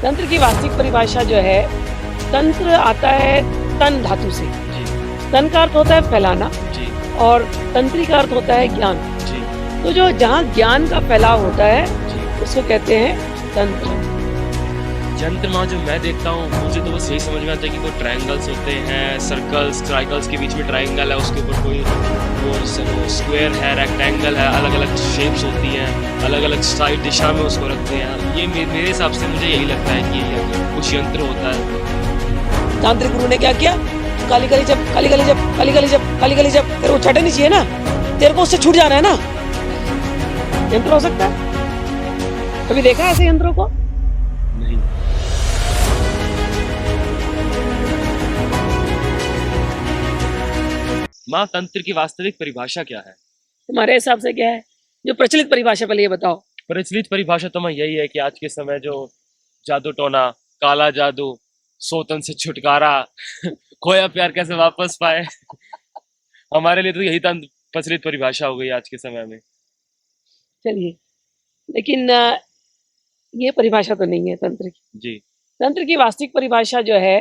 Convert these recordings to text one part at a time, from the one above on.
तंत्र की वास्तविक परिभाषा जो है, तंत्र आता है तन धातु से। जी तन का अर्थ होता है फैलाना जी और तंत्री का अर्थ होता है ज्ञान। जी तो जो जहाँ ज्ञान का फैलाव होता है जी। उसको कहते हैं तंत्र। यंत्र माँ जो मैं देखता हूँ मुझे तो बस यही समझ में आता है कि कोई ट्रायंगल्स होते हैं, सर्कल्स, ट्रायंगल्स के बीच में ट्रायंगल है, उसके ऊपर कोई वो स्क्वायर है, रेक्टेंगल है, अलग अलग शेप्स होती हैं, अलग अलग साइड दिशा में उसको रखते हैं। ये मेरे हिसाब से मुझे यही लगता है कि ये कुछ यंत्र होता है। तांत्रिक गुरु ने क्या किया? काली काली जप, काली काली जप, काली काली जप, काली काली जप। तेरे को छटे नहीं चाहिए ना, तेरे को उससे छूट जाना है ना। यंत्र हो सकता है? कभी देखा है ऐसे यंत्रों को? नहीं। माँ, तंत्र की वास्तविक परिभाषा क्या है? तुम्हारे हिसाब से क्या है जो प्रचलित परिभाषा? पहले ये बताओ। प्रचलित परिभाषा तो मैं यही है कि आज के समय जो जादू टोना, काला जादू, सोतन से छुटकारा, खोया प्यार कैसे वापस पाए, हमारे लिए तो यही तंत्र प्रचलित परिभाषा हो गई आज के समय में। चलिए, लेकिन ये परिभाषा तो नहीं है तंत्र की। जी तंत्र की वास्तविक परिभाषा जो है,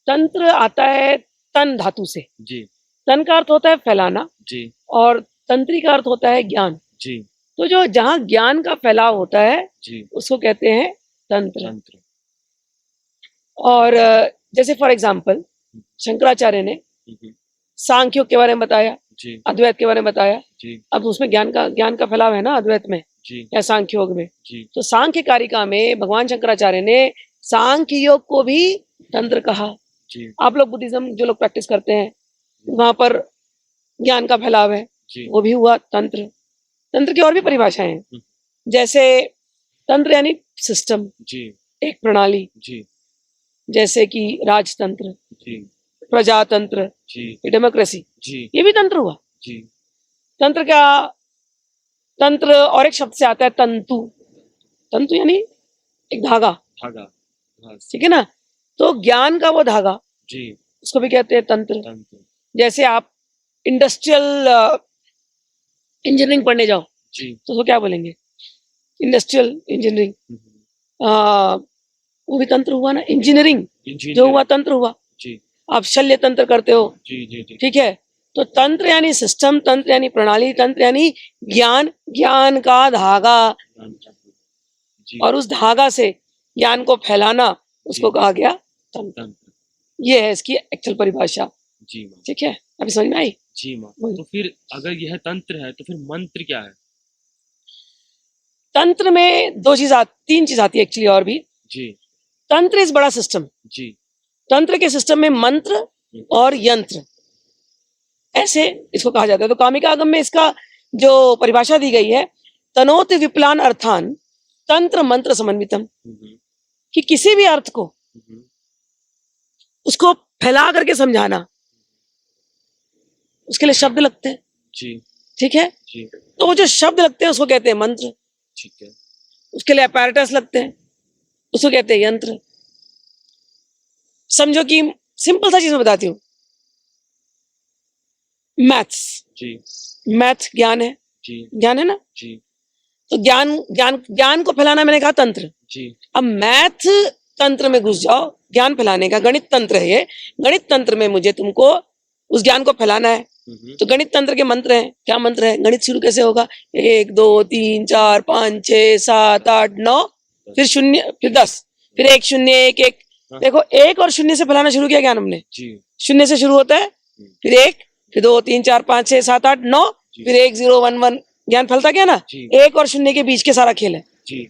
तंत्र आता है तन धातु से। जी तन का अर्थ होता है फैलाना जी और तंत्री का अर्थ होता है ज्ञान। जी तो जो जहाँ ज्ञान का फैलाव होता है जी। उसको कहते हैं तंत्र। तंत्र। और जैसे फॉर एग्जाम्पल शंकराचार्य ने हम्म, सांख्य योग के बारे में बताया, जी अद्वैत के बारे में बताया। जी अब उसमें ज्ञान का फैलाव है ना अद्वैत में जी या सांख्य योग में। जी तो सांख्य कारिका में भगवान शंकराचार्य ने सांख्य योग को भी तंत्र कहा। जी आप लोग बुद्धिज्म जो लोग प्रैक्टिस करते हैं वहां पर ज्ञान का फैलाव है, जी वो भी हुआ तंत्र। तंत्र की और भी परिभाषाएं हैं, जैसे तंत्र यानी सिस्टम, जी एक प्रणाली, जी जैसे कि राजतंत्र, जी प्रजातंत्र, जी डेमोक्रेसी, जी ये भी तंत्र हुआ। जी तंत्र का तंत्र और एक शब्द से आता है तंतु। तंतु यानी एक धागा, धागा, घास। ठीक है ना। तो ज्ञान का वो धागा, जी उसको भी कहते हैं तंत्र। तंत्र। जैसे आप इंडस्ट्रियल इंजीनियरिंग पढ़ने जाओ जी तो उसको क्या बोलेंगे? Industrial engineering. वो भी तंत्र हुआ ना। इंजीनियरिंग जो इंजीनियर। हुआ तंत्र हुआ। जी आप शल्य तंत्र करते हो, जी जी जी ठीक है। तो तंत्र यानी सिस्टम, तंत्र यानी प्रणाली, तंत्र यानी ज्ञान, ज्ञान का धागा, जी। और उस धागा से ज्ञान को फैलाना, उसको कहा गया तंत्र। तंत्र। ये है इसकी एक्चुअल परिभाषा, जी माँ। ठीक है। अभी समझ में आई? जी माँ। वही। तो फिर अगर यह तंत्र है तो फिर मंत्र क्या है? तंत्र में तीन चीज आती है एक्चुअली और भी। जी तंत्र इज बड़ा सिस्टम। जी तंत्र के सिस्टम में मंत्र और यंत्र, ऐसे इसको कहा जाता है। तो कामिका आगम में इसका जो परिभाषा दी गई है, तनोत विप्लान अर्थान तंत्र मंत्र समन्वितम, कि किसी भी अर्थ को उसको फैला करके समझाना, उसके लिए शब्द लगते हैं, जी ठीक है। जी। तो वो जो शब्द लगते हैं उसको कहते हैं मंत्र। ठीक है। उसके लिए अपैरेटस लगते हैं, उसको कहते हैं यंत्र। समझो कि सिंपल सा चीज मैं बताती हूँ, मैथ्स, जी मैथ ज्ञान है, जी ज्ञान है ना। जी तो ज्ञान ज्ञान ज्ञान को फैलाना, मैंने कहा तंत्र। जी अब मैथ तंत्र में घुस जाओ, ज्ञान फैलाने का, गणित तंत्र है ये। गणित तंत्र में मुझे तुमको उस ज्ञान को फैलाना है, तो गणित तंत्र के मंत्र हैं। क्या मंत्र है? गणित शुरू कैसे होगा? 1 2 3 4 5 6 7 8 9, फिर 0, फिर 10, फिर 1 0 1 1। देखो, 1 और 0 से फैलाना शुरू किया ज्ञान हमने। जी 0 से शुरू होता है, फिर 1, फिर 2 3 4 5 6 7 8 9, फिर 1 0 1 1, ज्ञान फैलता क्या ना। 1 और 0 के बीच के सारा खेल है। जी।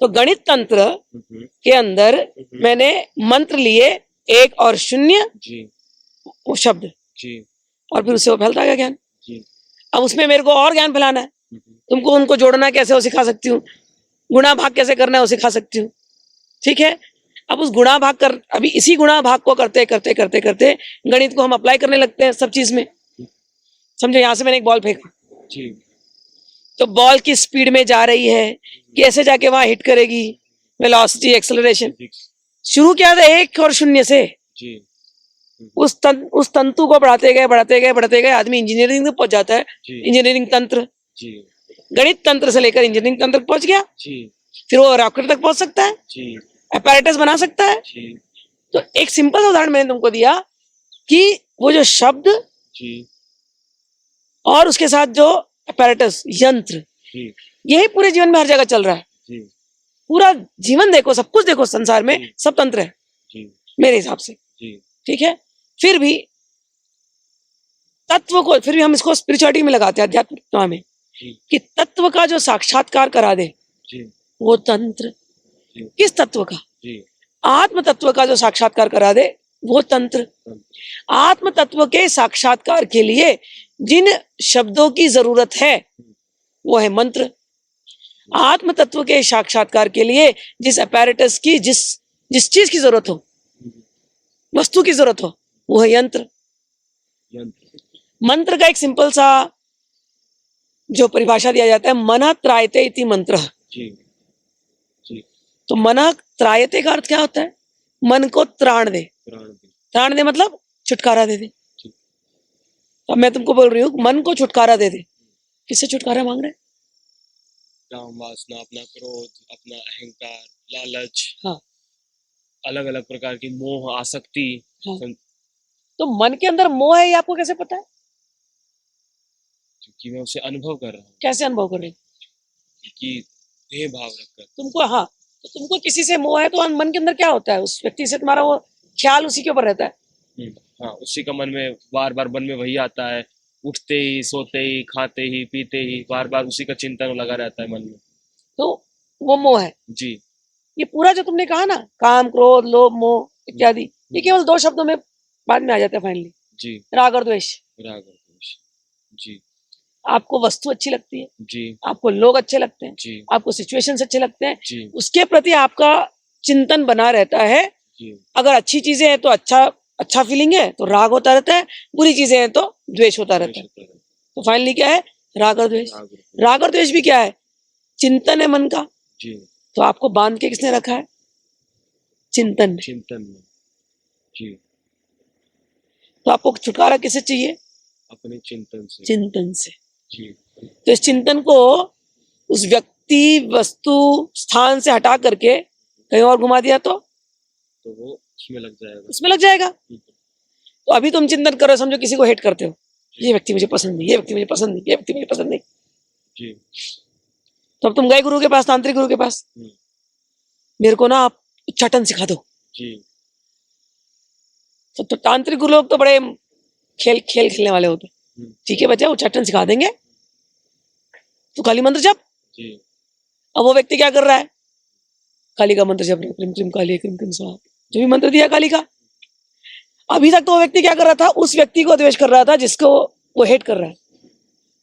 तो गणित तंत्र के अंदर मैंने मंत्र लिए 1 और 0, जी वो शब्द, जी और फिर उससे वो फैलता गया ज्ञान। जी। अब उसमें मेरे को और ज्ञान फैलाना है, तुमको उनको जोड़ना कैसे वो सिखा सकती हूँ, गुणा भाग कैसे करना है वो सिखा सकती हूँ, ठीक है। अब उस गुणा भाग कर, अभी इसी गुणा भाग को करते करते करते करते गणित को हम अप्लाई करने लगते हैं सब चीज में। समझो, यहाँ से मैंने एक बॉल फेंका, जी तो बॉल की स्पीड में जा रही है, कैसे जाके वहां हिट करेगी, वेलोसिटी, एक्सेलरेशन। शुरू किया था 1 और 0 से, जी। उस तंतु को बढ़ाते गए बढ़ाते गए बढ़ाते गए आदमी इंजीनियरिंग तक पहुंच जाता है। इंजीनियरिंग तंत्र, जी। गणित तंत्र से लेकर इंजीनियरिंग तंत्र पहुंच गया, जी। फिर वो रॉकेट तक पहुंच सकता है। जी। apparatus बना सकता है? जी तो एक सिंपल उदाहरण मैंने तुमको दिया कि वो जो शब्द जी और उसके साथ जो apparatus यंत्र, जी यही पूरे जीवन में हर जगह चल रहा है। जी पूरा जीवन देखो, सब कुछ देखो, संसार में जी। सब तंत्र है जी मेरे हिसाब से। जी ठीक है, फिर भी तत्व को, फिर भी हम इसको स्पिरिचुअलिटी में लगाते हैं, अध्यात्मिकता में, जी कि तत्व का जो साक्षात्कार करा दे जी वो तंत्र। जी किस तत्व का? जी आत्म तत्व का जो साक्षात्कार करा दे वो तंत्र। आत्म तत्व के साक्षात्कार के लिए जिन शब्दों की जरूरत है वो है मंत्र। आत्म तत्व के साक्षात्कार के लिए जिस अपैरेटस की, जिस जिस चीज की जरूरत हो, वस्तु की जरूरत हो, वो है यंत्र। यंत्र। मंत्र का एक सिंपल सा जो परिभाषा दिया जाता है, मन त्रायते इति मंत्र। जी जी तो मन त्रायते का अर्थ क्या होता है? मन को त्राण दे। प्राण दे। त्राण दे मतलब छुटकारा दे दे। जी। तो मैं तुमको बोल रही हूँ, मन को छुटकारा दे दे। किससे छुटकारा मांग रहे? काम वासना, अपना क्रोध, अपना अहंकार, लालच, हाँ अलग अलग प्रकार की मोह, आसक्ति। हाँ। तो मन के अंदर मोह है, ये आपको कैसे पता है? क्योंकि मैं उसे अनुभव कर रहा हूँ, कैसे अनुभव कर रहे हो? कि देह भाव रखकर। तुमको, हाँ, तो तुमको किसी से मोह है तो मन के अंदर क्या होता है? उस व्यक्ति से तुम्हारा वो ख्याल उसी के ऊपर रहता है। हाँ, उसी का मन में बार बार मन में वही आता है, उठते ही, सोते ही, खाते ही, पीते ही, बार बार उसी का चिंतन लगा रहता है मन में। तो वो मोह है। जी ये पूरा जो तुमने कहा ना, काम, क्रोध, लोभ, मोह इत्यादि, ये केवल दो शब्दों में बाद में आ जाते हैं फाइनली, जी। राग और द्वेष। राग और द्वेष। जी आपको वस्तु अच्छी लगती है, जी आपको लोग अच्छे लगते हैं, जी आपको सिचुएशंस अच्छे लगते हैं, जी उसके प्रति आपका चिंतन बना रहता है। जी अगर अच्छी चीजें हैं तो अच्छा फीलिंग है, तो राग होता रहता है। बुरी चीजें हैं तो द्वेष होता रहता है। तो फाइनली क्या है? राग और द्वेष। राग और द्वेष भी क्या है? चिंतन है मन का। जी। तो आपको बांध के किसने रखा है? चिंतन ने। चिंतन में। जी। तो आपको छुटकारा किससे चाहिए? अपने चिंतन से। चिंतन से। जी तो इस चिंतन को उस व्यक्ति, वस्तु, स्थान से हटा करके कहीं और घुमा दिया तो वो उसमें लग जाएगा। उसमें लग जाएगा। तो अभी तुम चिंतन करो, समझो किसी को हेट करते हो, ये व्यक्ति मुझे पसंद नहीं, ये व्यक्ति मुझे पसंद नहीं, ये व्यक्ति मुझे पसंद नहीं। जी। तो अब तुम गए गुरु के पास, तांत्रिक गुरु के पास, मेरे को ना आप उच्चाटन सिखा दो। जी। तो तांत्रिक गुरु लोग तो बड़े खेल खेलने वाले होते हैं। ठीक है बच्चा, उच्चाटन सिखा देंगे, तो काली मंत्र जप। जी। अब वो व्यक्ति क्या कर रहा है? काली का मंत्र जप रहा है, क्रीम क्रीम काली, क्रीम क्रीम स्वाहा, जो भी मंत्र दिया काली का। अभी तक तो वो व्यक्ति क्या कर रहा था? उस व्यक्ति को द्वेष कर रहा था जिसको वो हेट कर रहा है,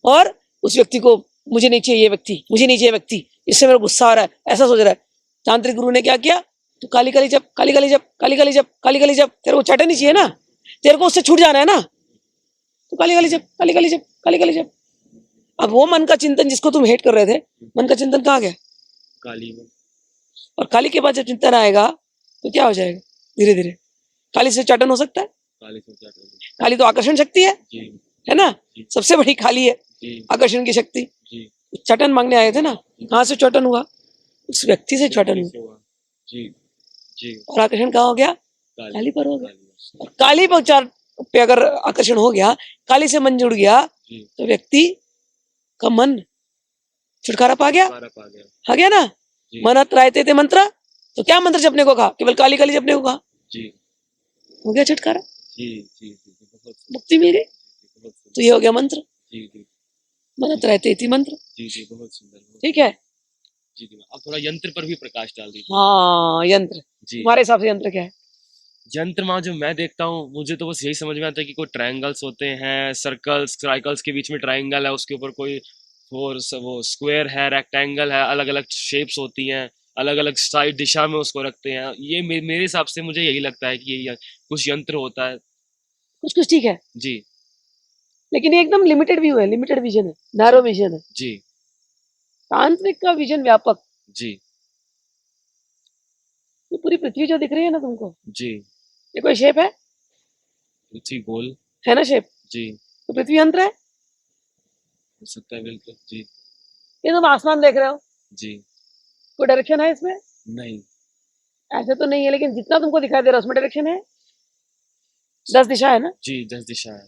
और उस व्यक्ति को, मुझे नहीं चाहिए ये व्यक्ति, मुझे नहीं चाहिए व्यक्ति, इससे मेरा गुस्सा आ रहा है, ऐसा सोच रहा है। तांत्रिक गुरु ने क्या किया? तो काली काली जप, काली काली जप, काली काली जप, काली काली जप। तेरे को उच्चाटन नहीं चाहिए ना, तेरे को उससे छूट जाना है ना, तो काली काली जप, काली काली जप, काली काली जप। अब वो मन का चिंतन जिसको तुम हेट कर रहे थे, मन का चिंतन कहाँ गया? काली में। और काली के बाद जब चिंतन आएगा तो क्या हो जाएगा? धीरे धीरे काली से उच्चाटन हो सकता है? काली तो आकर्षण शक्ति है ना, सबसे बड़ी काली है आकर्षण की शक्ति। उच्चाटन मांगने आए थे ना, कहाँ से उच्चाटन हुआ? उस व्यक्ति से उच्चाटन हुआ। और आकर्षण कहाँ हो गया? काली पर हो गया। और काली पर उच्चार पे अगर आकर्षण हो गया, काली से मन जुड़ गया, तो व्यक्ति का मन छुटकारा पा गया। आ गया ना? मन त्रायते थे मंत्र, तो क्या मंत्र जपने को कहा? केवल काली काली जपने को कहा। हो गया छुटकारा, मुक्ति मिल गई। तो ये हो गया मंत्र। मन त्रायते थी मंत्र। बहुत सुंदर। ठीक है जी। अब थोड़ा यंत्र पर भी प्रकाश डाल दीजिए। हाँ, यंत्र। तुम्हारे हिसाब से यंत्र क्या है? यंत्र माँ जो मैं देखता हूँ, मुझे तो बस यही समझ में आता है कि कोई ट्रायंगल्स होते हैं, सर्कल्स, ट्राइकल्स के बीच में ट्रायंगल है, उसके ऊपर कोई वो स्क्वायर है, रेक्टेंगल है, अलग अलग शेप्स होती हैं, अलग अलग साइड दिशा में उसको रखते हैं। ये मेरे हिसाब से मुझे यही लगता है कि ये कुछ यंत्र होता है। कुछ ठीक है जी, लेकिन ये एकदम लिमिटेड व्यू है, लिमिटेड विजन है, नैरो विजन है। जी। तांत्रिक का विजन व्यापक। जी। ये पूरी पृथ्वी जो दिख रही है ना तुमको, जी। ये कोई शेप है? पृथ्वी गोल है ना शेप? जी। तो पृथ्वी यंत्र है? हो सकता है, बिल्कुल। जी। ये तुम आसमान देख रहे हो, जी। कोई डायरेक्शन है इसमें? नहीं। ऐसे तो नहीं है, लेकिन जितना तुमको दिखाई दे रहा है उसमें डायरेक्शन है। 10 दिशा है ना, जी 10 दिशा है।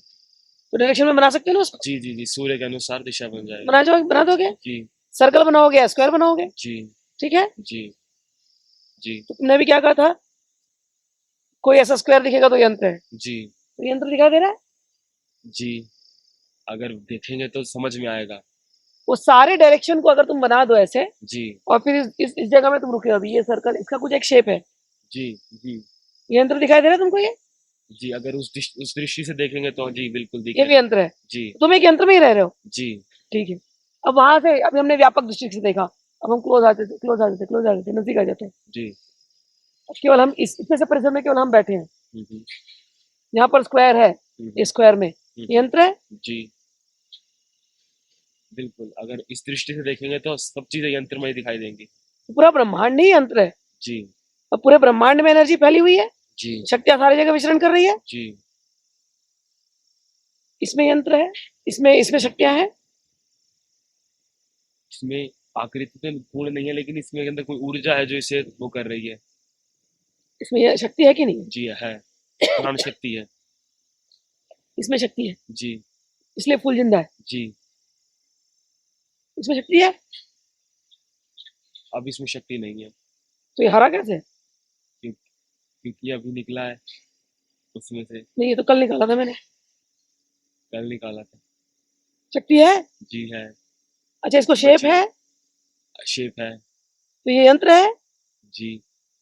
तो डायरेक्शन में बना सकते हो ना उसको। जी जी जी, सूर्य के अनुसार दिशा बन जाएगा। बना दोगे। जी सर्कल बनाओगे, स्क्वायर बनाओगे, जी ठीक है। जी जी तो तुमने भी क्या कहा था, कोई ऐसा स्क्वायर दिखेगा तो यंत्र है, जी तो यंत्र दिखाई दे रहा है। जी, अगर देखेंगे तो समझ में आएगा। वो सारे डायरेक्शन को अगर तुम बना दो ऐसे, जी और फिर इस जगह में तुम रुके हो अभी, ये सर्कल, इसका कुछ एक शेप है, जी जी ये यंत्र दिखाई दे रहा है तुमको, ये जी, अगर उस दृष्टि से देखेंगे तो जी बिल्कुल ये भी दिखेगा। यंत्र है। जी तुम एक यंत्र में ही रह रहे हो, जी ठीक है। अब वहां से अभी हमने व्यापक दृष्टि से देखा, अब हम क्लोज आते थे, नजदीक आ जाते हैं। जी अब केवल हम इसमें से परिसर में केवल हम बैठे हैं, हम्म, यहाँ पर स्क्वायर है, इस स्क्वायर में यंत्र है। जी बिल्कुल, अगर इस दृष्टि से देखेंगे तो सब चीजें यंत्र में ही दिखाई देंगी। पूरा ब्रह्मांड ही यंत्र है, जी और पूरे ब्रह्मांड में एनर्जी फैली हुई है, जी शक्तियां सारी जगह विचरण कर रही है। जी इसमें यंत्र है, इसमें इसमें शक्तियां हैं। इसमें आकृति तो पूर्ण नहीं है, लेकिन इसमें के अंदर कोई ऊर्जा है जो इसे वो कर रही है। इसमें ये शक्ति है कि नहीं है? जी है, प्राण शक्ति है। इसमें शक्ति है, जी इसलिए फूल जिंदा है। जी, इसमें शक्ति है, अब इसमें शक्ति नहीं है, तो ये हरा कैसे है? क्योंकि अभी निकला है उसमें से, नहीं, ये तो कल निकाला था मैंने। कल निकाला था। शक्ति है। जी है, अच्छा, इसको शेप बची है, शेप है। तो ये यंत्र है, जी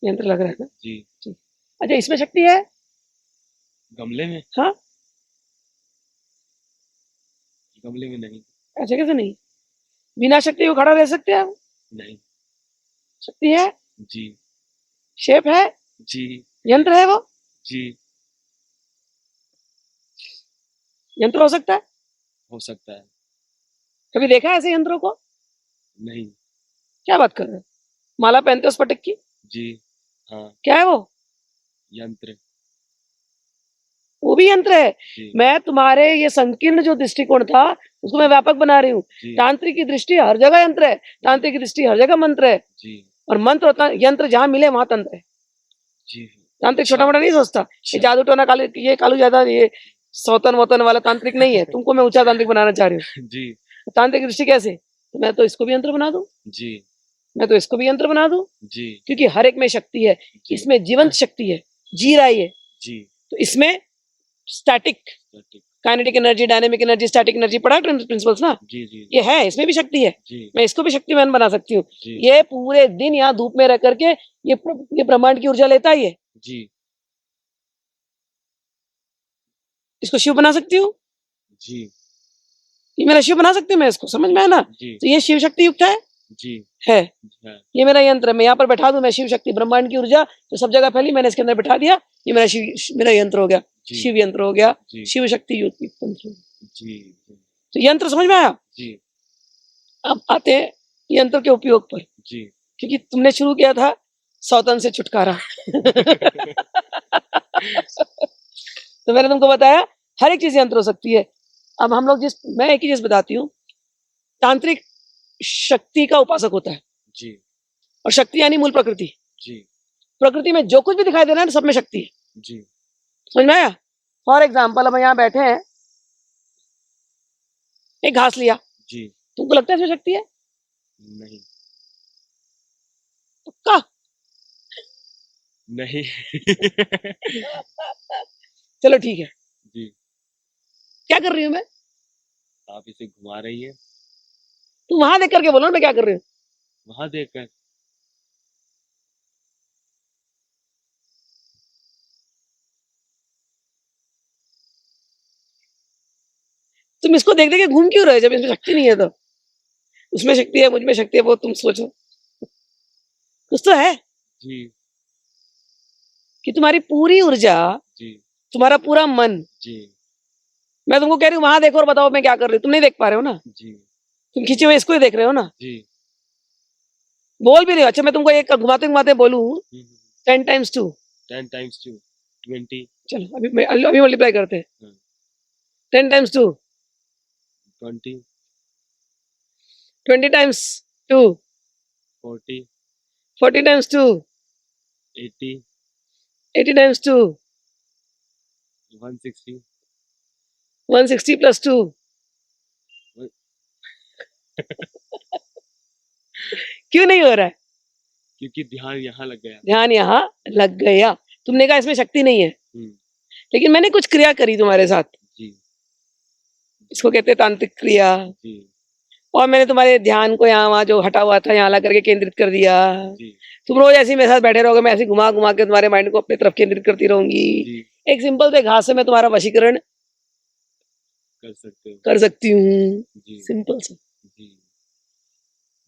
यंत्र लग रहा है ना। जी, ठीक। अच्छा, इसमें शक्ति है। गमले में, हाँ, गमले में नहीं। ऐसे कैसे नहीं, बिना शक्ति को खड़ा रह सकते हैं हम। नहीं। शक्ति है, जी शेप है, जी यंत्र है वो, जी, यंत्र हो सकता है। हो सकता है। कभी देखा है ऐसे यंत्रों को? नहीं। क्या बात कर रहे हो, माला पहनते हो स्फटिक की, जी हाँ, क्या है वो? यंत्र। वो भी यंत्र है। जी मैं तुम्हारे ये संकीर्ण जो दृष्टिकोण था उसको मैं व्यापक बना रही हूँ। जी तांत्रिक की दृष्टि हर जगह यंत्र है, तांत्रिक की दृष्टि हर जगह मंत्र है, जी और मंत्र और यंत्र जहां मिले वहां तंत्र है। जी। तांत्रिक अच्छा छोटा मोटा नहीं सोचता, ये अच्छा, जादू टोना कालू, ये कालू ज्यादा, ये सौतन वोतन वाला तांत्रिक नहीं है। तुमको मैं ऊंचा तांत्रिक बनाना चाह रही हूँ। जी तांत्रिक दृष्टि कैसे, तो मैं तो इसको भी यंत्र बना दूं, जी मैं तो इसको भी यंत्र बना दूं, जी क्योंकि हर एक में शक्ति है। जी इसमें जीवंत शक्ति है, जी रहा है ये। जी, तो इसमें स्टैटिक, ठीक। Kinetic energy, dynamic energy, static energy पढ़ा प्रिंसिपल्स ना, जी जी ये है, इसमें भी शक्ति है। जी मैं इसको भी शक्तिमान बना सकती हूँ। जी ये पूरे दिन यहाँ धूप में रह करके ये ब्रह्मांड की ऊर्जा लेता ही है। जी इसको शिव बना सकती हूँ, जी ये मेरा शिव बना सकती हूँ मैं, इसको समझ में है ना। जी तो ये शिव शक्ति युक्त जी है। है। ये मेरा यंत्र है, मैं यहाँ पर बैठा दूं, मैं शिव शक्ति, ब्रह्मांड की ऊर्जा जो सब जगह फैली, मैंने इसके अंदर बैठा दिया, ये मेरा यंत्र हो गया, जी शिव यंत्र हो गया, जी शिव शक्ति युक्त यंत्र। जी तो यंत्र समझ में आया। जी अब आते हैं यंत्र के उपयोग पर, जी क्योंकि तुमने शुरू किया था सौतन से छुटकारा। तो मैंने तुमको बताया हर एक चीज यंत्र हो सकती है। अब हम लोग मैं एक ही चीज बताती हूँ, तांत्रिक शक्ति का उपासक होता है, जी और शक्ति यानी मूल प्रकृति। जी प्रकृति में जो कुछ भी दिखाई दे रहा है सब में शक्ति है। जी समझ में आया। फॉर एग्जाम्पल, हम यहाँ बैठे हैं, एक घास लिया, जी, तुमको लगता है इसमें शक्ति है? नहीं पक्का? नहीं। चलो ठीक है, जी, क्या कर रही हूँ मैं? आप इसे घुमा रही है, तुम वहां देख करके बोलो ना मैं क्या कर रही हूँ। वहां देखकर। तुम इसको देख देख के घूम क्यों रहे जब इसमें शक्ति नहीं है तो? उसमें शक्ति है, मुझ में शक्ति है, वो तुम सोचो, कुछ तो है जी कि तुम्हारी पूरी ऊर्जा, जी तुम्हारा पूरा मन, जी मैं तुमको कह रही हूँ वहां देखो और बताओ मैं क्या कर रही हूँ, तुम नहीं देख पा रहे हो ना, जी तुम खींचे हुए इसको ही देख रहे हो ना, जी, बोल भी रहे हो। अच्छा, मैं तुमको एक घुमाते घुमाते बोलूं 10 times 2, 10 times 2 20, चलो अभी मल्टीप्लाई करते हैं। 10 times 2 20 20 times 2 40 40 times 2 80, 80 times 2, 160, 160 plus 2. क्यों नहीं हो रहा है? क्योंकि ध्यान यहाँ लग गया। ध्यान यहाँ लग गया। तुमने कहा इसमें शक्ति नहीं है, लेकिन मैंने कुछ क्रिया करी तुम्हारे साथ, जी इसको कहते हैं तांत्रिक क्रिया। जी और मैंने तुम्हारे ध्यान को यहाँ वहाँ जो हटा हुआ था यहाँ ला करके केंद्रित कर दिया। जी तुम रोज ऐसे ही मेरे साथ बैठे रहोगे, मैं ऐसे ही घुमा घुमा के तुम्हारे माइंड को अपनी तरफ केंद्रित करती रहूंगी। जी एक सिंपल से घास से मैं तुम्हारा वशीकरण कर सकते हो। कर सकती हूँ, जी सिंपल से। जी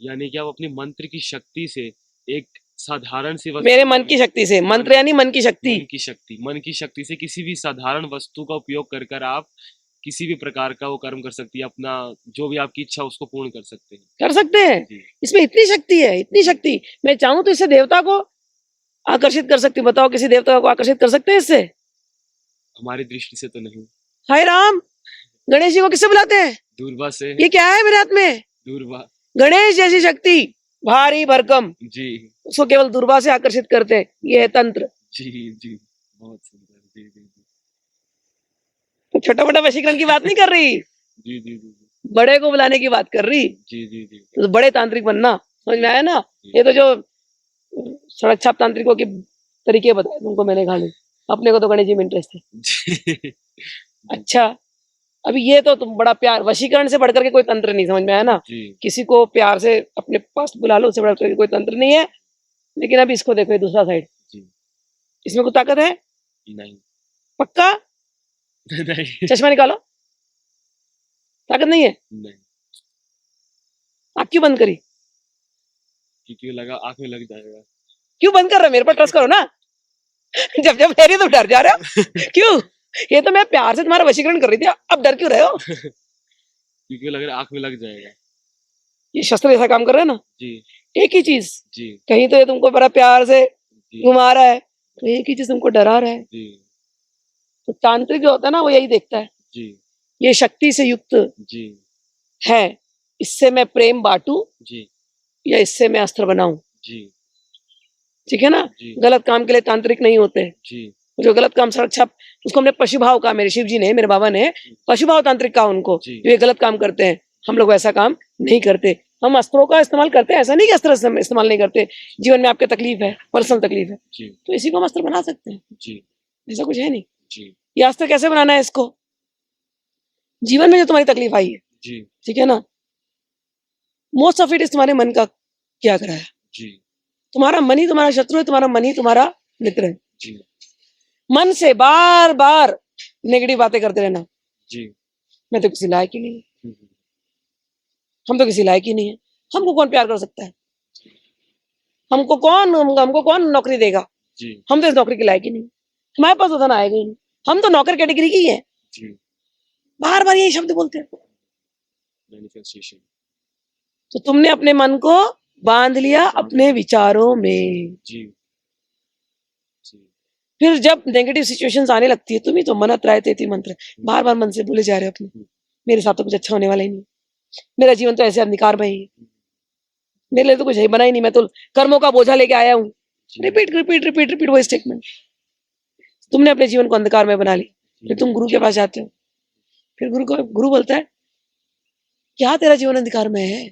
यानी कि आप अपनी मंत्र की शक्ति से एक साधारण सी मेरे मन की शक्ति से, मंत्र यानी मन की शक्ति। मन की शक्ति से किसी भी साधारण वस्तु का उपयोग कर कर आप किसी भी प्रकार का वो कर्म कर सकती है, अपना जो भी आपकी इच्छा उसको पूर्ण कर सकते हैं। कर सकते हैं, जी इसमें इतनी शक्ति है, इतनी शक्ति। मैं चाहूं तो इससे देवता को आकर्षित कर सकती हूँ। बताओ किसी देवता को आकर्षित कर सकते हैं इससे? हमारी दृष्टि से तो नहीं। हाय राम, गणेश जी को किससे बुलाते हैं? दूरबा से। ये क्या है मेरे हाथ में? दूरबा। गणेश जैसी शक्ति, भारी भरकम, जी उसको केवल दूरबा से आकर्षित करते हैं। ये है तंत्र। जी जी बहुत सुंदर। जी जी जी तो छोटा मोटा वशीकरण की बात नहीं कर रही, जी जी जी बड़े को बुलाने की बात कर रही। जी जी जी तो बड़े तांत्रिक बनना, समझ में आया ना? ये तो जो सड़क छाप तांत्रिकों के तरीके बताए तुमको मैंने खाली, अपने को तो गणेश जी में इंटरेस्ट है। जी अच्छा, अभी ये तो तुम बड़ा प्यार, वशीकरण से बढ़कर के कोई तंत्र नहीं, समझ में आया ना? जी किसी को प्यार से अपने पास बुला लो, उससे बढ़कर के कोई तंत्र नहीं है। लेकिन अभी इसको देखो, ये दूसरा साइड, जी इसमें कोई ताकत है? नहीं पक्का? नहीं चश्मा निकालो, ताकत नहीं है। नहीं आँख क्यों बंद करी? क्योंकि लगा आंख में लग जाएगा। क्यों बंद कर रहे हो? मेरे पर ट्रस्ट करो ना। जब जब कह रही हो तो डर जा रहे हो क्यों? ये तो मैं प्यार से तुम्हारा वशीकरण कर रही थी, अब डर क्यों रहे हो? क्योंकि लग रहा है आंख में लग जाएगा। ये शस्त्र ऐसा काम कर रहा है ना, जी एक ही चीज। जी कहीं तो ये तुमको बड़ा प्यार से जी घुमा रहा है, तो एक ही चीज तुमको डरा रहा है। जी तो तांत्रिक जो होता है ना, वो यही देखता है, जी ये शक्ति से युक्त जी है, इससे मैं प्रेम बांटू जी या इससे मैं अस्त्र बनाऊं। जी ठीक है ना? जी गलत काम के लिए तांत्रिक नहीं होते। जी जो गलत काम सड़क छाप, उसको हमने पशु भाव कहा, मेरे शिव जी ने, मेरे बाबा ने पशु भाव तांत्रिक कहा उनको। जी। जो ये गलत काम करते हैं, हम लोग वैसा काम नहीं करते। हम अस्त्रों का इस्तेमाल करते हैं, ऐसा नहीं कि अस्त्र इस्तेमाल नहीं करते। जीवन में आपके तकलीफ है, पर्सनल तकलीफ है, जी तो इसी को हम अस्त्र बना सकते हैं, जी ऐसा कुछ है नहीं। जी ये अस्त्र कैसे बनाना है इसको? जीवन में जो तुम्हारी तकलीफ आई है, जी ठीक है ना, मोस्ट ऑफ इट इज तुम्हारे मन का क्या कराया। जी तुम्हारा मन ही तुम्हारा शत्रु है, तुम्हारा मन ही तुम्हारा मित्र है। जी मन से बार बार नेगेटिव बातें करते रहना, जी मैं तो किसी लायक ही नहीं है, हम्म, हम तो किसी लायक ही नहीं है, हमको कौन प्यार कर सकता है, हमको कौन नौकरी देगा, जी हम तो इस नौकरी के लायक ही नहीं, हमारे पास तो धन आएगा ही नहीं, हम तो नौकर कैटेगरी की है। जी बार बार यही शब्द बोलते हैं। मैनिफेस्टेशन। तो तुमने अपने मन को बांध लिया अपने विचारों में। जी जी फिर जब नेगेटिव सिचुएशंस आने लगती है, तुम ही तो मन त्राय तेती मंत्र, बार बार मन से बोले जा रहे हो अपने, मेरे साथ तो कुछ अच्छा होने वाला ही नहीं, मेरा जीवन तो ऐसे अंधकार में ही है, मेरे लिए तो कुछ है बना ही नहीं, मैं तो कर्मों का बोझा लेके आया हूँ। रिपीट रिपीट रिपीट रिपीट वो स्टेटमेंट। तुमने अपने जीवन को अंधकार में बना लिया। फिर तुम गुरु के पास जाते हो, फिर गुरु बोलता है क्या तेरा जीवन अंधकार में है?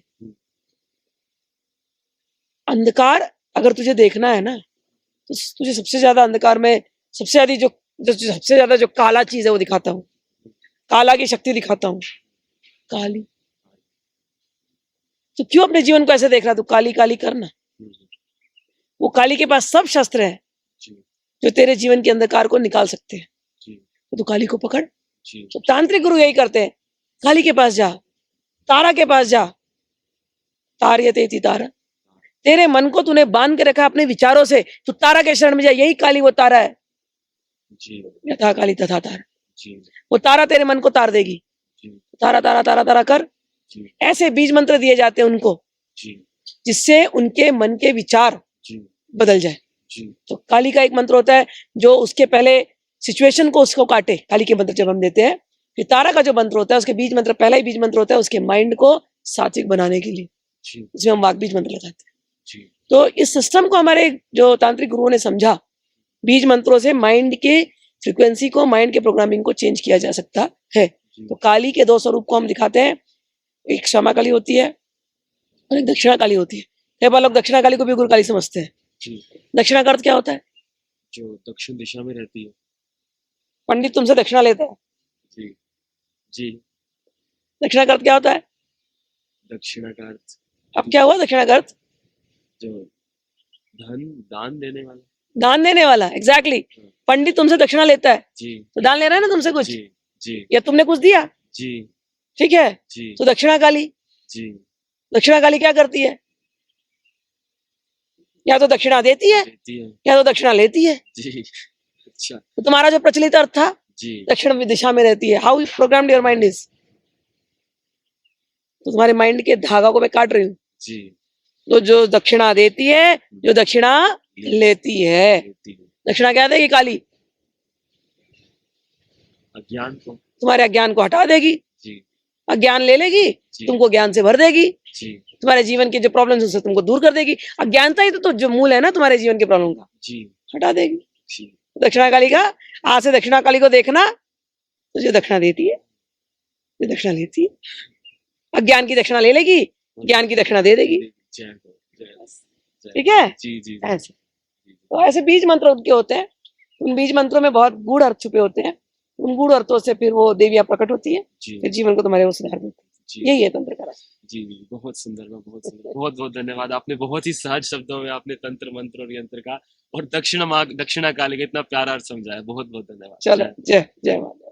अंधकार अगर तुझे देखना है ना, तो तुझे सबसे ज्यादा अंधकार में सबसे ज्यादा जो काला चीज है वो दिखाता हूँ, काला की शक्ति दिखाता हूँ, काली। तो क्यों अपने जीवन को ऐसे देख रहा? तू काली काली करना। वो काली के पास सब शस्त्र है जो तेरे जीवन के अंधकार को निकाल सकते हैं, तो तू काली को पकड़। तो तांत्रिक गुरु यही करते हैं, काली के पास जा, तारा के पास जा, तारयते तारा। तेरे मन को तूने बांध के रखा अपने विचारों से, तू तारा के शरण में जा, यही काली वो तारा है। यथा काली तथा तारा, वो तारा तेरे मन को तार देगी। तारा तारा तारा तारा कर। ऐसे बीज मंत्र दिए जाते हैं उनको, जिससे उनके मन के विचार बदल जाए। तो काली का एक मंत्र होता है जो उसके पहले सिचुएशन को उसको काटे, काली के मंत्र जब हम देते हैं। फिर तारा का जो मंत्र होता है, उसके बीज मंत्र, पहला ही बीज मंत्र होता है उसके माइंड को सात्विक बनाने के लिए, उसमें हम वाक बीज मंत्र लगाते हैं। तो इस सिस्टम को हमारे जो तांत्रिक गुरुओं ने समझा, बीज मंत्रों से माइंड के फ्रीक्वेंसी को, माइंड के प्रोग्रामिंग को चेंज किया जा सकता है। जी तो काली के दो स्वरूप को हम दिखाते हैं, एक क्षमा काली होती है और एक दक्षिणा काली होती है। कई बार लोग दक्षिणा काली को भी गुरु काली समझते हैं। जी दक्षिणा का अर्थ क्या होता है? जो दक्षिण दिशा में रहती है। पंडित तुमसे दक्षिणा लेता है, जी जी दक्षिणा का अर्थ क्या होता है? दक्षिणा का अर्थ अब क्या हुआ दक्षिणा का अर्थ? जो धन दान देने वाला। दान देने वाला, एग्जैक्टली। पंडित तुमसे दक्षिणा लेता है जी तो दान ले रहा है ना तुमसे कुछ, जी जी या तुमने कुछ दिया, जी ठीक है। जी तो दक्षिणा काली, जी दक्षिणा काली क्या करती है? या तो दक्षिणा देती है देती है। या तो दक्षिणा लेती है। जी अच्छा तो तुम्हारा जो प्रचलित अर्थ था जी दक्षिण दिशा में रहती है, how programmed your mind is. तो तुम्हारे माइंड के धागा को मैं काट रही हूँ। जी तो जो दक्षिणा देती है, जो दक्षिणा लेती है। देती है। दक्षिणा क्या देगी? काली। अज्ञान को। तुम्हारे अज्ञान को हटा देगी, जी अज्ञान ले लेगी, जी तुमको ज्ञान से भर देगी, जी तुम्हारे जीवन के जो प्रॉब्लम्स हैं उसे तुमको दूर कर देगी। अज्ञानता ही तो जो मूल है ना तुम्हारे जीवन के प्रॉब्लम का, जी हटा देगी। जी दक्षिणा काली का, आज से दक्षिणा काली को देखना तो जो दक्षिणा देती है, जो दक्षिणा लेती है, अज्ञान की दक्षिणा ले लेगी, ज्ञान की दक्षिणा दे देगी। जय हो, जय। ठीक है, जी जी ऐसे। तो ऐसे बीज मंत्र उनके होते हैं। उन बीज मंत्रों में बहुत गूढ़ अर्थ छुपे होते हैं। उन गूढ़ अर्थों से फिर वो देवियां प्रकट होती है, जी फिर जीवन को तुम्हारे वो सुधार देती है। जी यही है तंत्र का रास्ता। जी जी बहुत सुंदर बहुत सुंदर। बहुत बहुत धन्यवाद। आपने बहुत ही सहज शब्दों में आपने तंत्र मंत्र और यंत्र का और दक्षिणा काली का इतना प्यारा अर्थ समझाया। बहुत बहुत धन्यवाद। चलो, जय जय माता।